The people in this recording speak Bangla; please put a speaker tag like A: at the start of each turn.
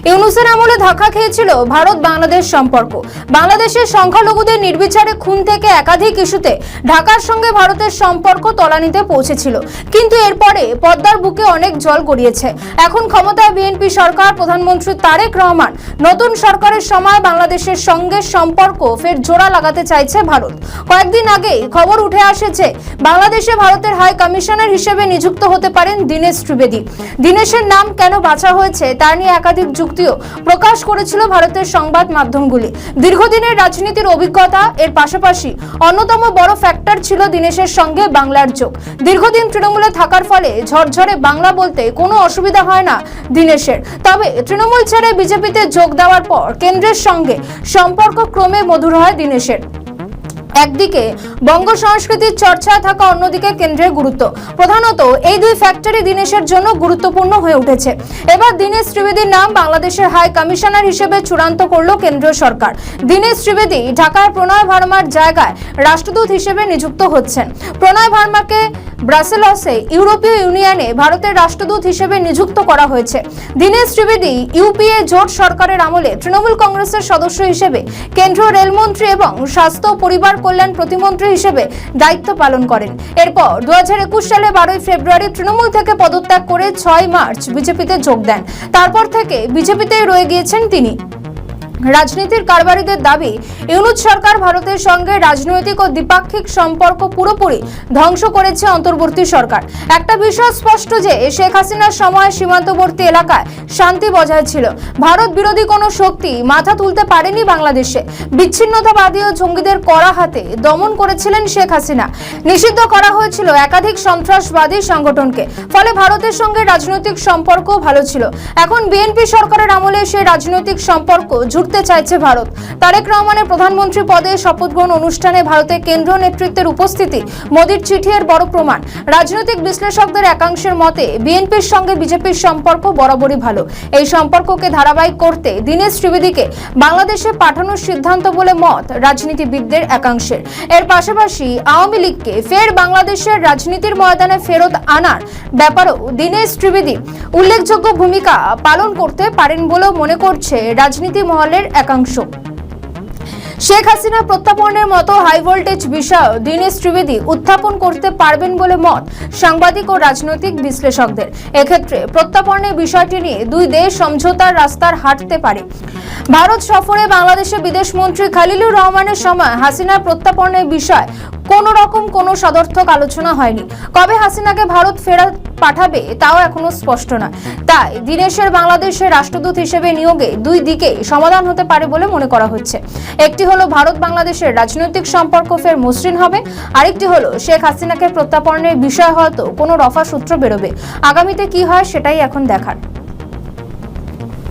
A: ইউনূসের আমলে ধাক্কা খেয়েছিল ভারত বাংলাদেশ সম্পর্ক। বাংলাদেশের সংখ্যালঘুদের নির্বিচারে খুন থেকে একাধিক ইস্যুতে ঢাকার সঙ্গে ভারতের সম্পর্ক তলানিতে পৌঁছেছিল, কিন্তু এরপরে পদ্মার বুকে অনেক জল গড়িয়েছে। এখন ক্ষমতায় বিএনপি সরকার, প্রধানমন্ত্রী তারেক রহমান। নতুন সরকারের সময় বাংলাদেশের সঙ্গে সম্পর্ক ফের জোড়া লাগাতে চাইছে ভারত। কয়েকদিন আগেই খবর উঠে আসে যে বাংলাদেশে ভারতের হাই কমিশনার হিসেবে নিযুক্ত হতে পারেন দীনেশ ত্রিবেদী। দীনেশের নাম কেন বাছা হয়েছে তা নিয়ে একাধিক যুক্তিও প্রকাশ করেছিল ভারতের সংবাদ মাধ্যমগুলি। দীর্ঘদিনের রাজনীতির অভিজ্ঞতা এর পাশাপাশি অন্যতম বড় ফ্যাক্টর ছিল দীনেশের সঙ্গে বাংলার যোগ। দীর্ঘদিন তৃণমূলে থাকার ফলে ঝরঝরে বাংলা বলতে কোনো অসুবিধা হয় না দীনেশের। তবে তৃণমূল ছেড়ে বিজেপিতে যোগ দেওয়ার পর কেন্দ্রের সঙ্গে সম্পর্ক ক্রমে মধুর হয় দীনেশের। একদিকে বঙ্গ সংস্কৃতির চর্চায় থাকা, অন্যদিকে কেন্দ্রের গুরুত্ব। প্রধানত এই দুই ফ্যাক্টরি দীনেশের জন্য গুরুত্বপূর্ণ হয়ে উঠেছে। এবার দীনেশ ত্রিবেদীর নাম বাংলাদেশের হাই কমিশনার হিসেবে চূড়ান্ত করল কেন্দ্রীয় সরকার। দীনেশ ত্রিবেদী ঢাকার প্রণয় ভার্মার জায়গায় রাষ্ট্রদূত হিসেবে নিযুক্ত হচ্ছেন। প্রণয় ভার্মাকে ব্রাসেলসে ইউরোপীয় ইউনিয়নে ভারতের রাষ্ট্রদূত হিসেবে নিযুক্ত করা হয়েছে। দীনেশ ত্রিবেদী ইউপিএ জোট সরকারের আমলে তৃণমূল কংগ্রেসের সদস্য হিসেবে কেন্দ্রীয় রেলমন্ত্রী এবং স্বাস্থ্য পরিবার কল্যাণ প্রতিমন্ত্রী হিসেবে দায়িত্ব পালন করেন। এরপর 2021 সালে 12 ফেব্রুয়ারি তৃণমূল থেকে পদত্যাগ করে 6 মার্চ বিজেপিতে যোগ দেন। তারপর থেকে বিজেপিতেই রয়ে গিয়েছেন তিনি। রাজনীতির কারবারিদের দাবি, ইউনূস সরকার ভারতের সঙ্গে রাজনৈতিক ও দ্বিপাক্ষিক সম্পর্ক পুরোপুরি ধ্বংস করেছে অন্তর্বর্তী সরকার। একটা বিষয় স্পষ্ট যে শেখ হাসিনার সময় সীমান্তবর্তী এলাকায় শান্তি বজায় ছিল। ভারত বিরোধী কোনো শক্তি মাথা তুলতে পারেনি বাংলাদেশে। বিচ্ছিন্নতাবাদী ও জঙ্গিদের কড়া হাতে দমন করেছিলেন শেখ হাসিনা। নিষিদ্ধ করা হয়েছিল একাধিক সন্ত্রাসবাদী সংগঠনকে। ফলে ভারতের সঙ্গে রাজনৈতিক সম্পর্ক ভালো ছিল। এখন বিএনপি সরকারের আমলে সেই রাজনৈতিক সম্পর্ক চাইছে ভারত। তারেক রহমানের প্রধানমন্ত্রী পদে শপথ গ্রহণ অনুষ্ঠানে ভারতের কেন্দ্রীয় নেতৃত্বের উপস্থিতি মোদির চিঠি এর বড় প্রমাণ। রাজনৈতিক বিশ্লেষকদের একাংশের মতে বিএনপির সঙ্গে বিজেপির সম্পর্ক বরাবরই ভালো। এই সম্পর্ককে ধারাবাহিক করতে দীনেশ ত্রিবেদীকে বাংলাদেশে পাঠানোর সিদ্ধান্ত বলে মত রাজনীতিবিদদের একাংশের। এর পাশাপাশি আওয়ামী লীগকে ফের বাংলাদেশের রাজনীতির ময়দানে ফেরত আনার ব্যাপারেও দীনেশ ত্রিবেদী উল্লেখযোগ্য ভূমিকা পালন করতে পারেন বলেও মনে করছে রাজনীতি মহলের একাংশ। শেখ হাসিনা প্রত্যাপনের মতো হাই ভোল্টেজ বিষয় দীনেশ ত্রিবেদী উত্থাপন করতে পারবেন বলে মত সাংবাদিক ও রাজনৈতিক বিশ্লেষকদের। এক্ষেত্রে প্রত্যাপনের বিষয়টি নিয়ে দুই দেশ সমঝোতার রাস্তার হাঁটতে পারে। ভারত সফরে বাংলাদেশের বিদেশমন্ত্রী খলিলুর রহমানের সময় হাসিনার প্রত্যাপনের বিষয় কোনো সদর্থক আলোচনা হয়নি। কবে হাসিনাকে ভারত ফেরত পাঠাবে তাও এখনো স্পষ্ট নয়। তাই দীনেশের বাংলাদেশের রাষ্ট্রদূত হিসেবে নিয়োগে দুই দিকে সমাধান হতে পারে বলে মনে করা হচ্ছে। একটি হলো ভারত বাংলাদেশের রাজনৈতিক সম্পর্ক ফের মসৃণ হবে, আরেকটি হলো শেখ হাসিনাকে প্রত্যাপনের বিষয় হয়তো কোনো রফা সূত্র বেরোবে। আগামীতে কি হয় সেটাই এখন দেখার।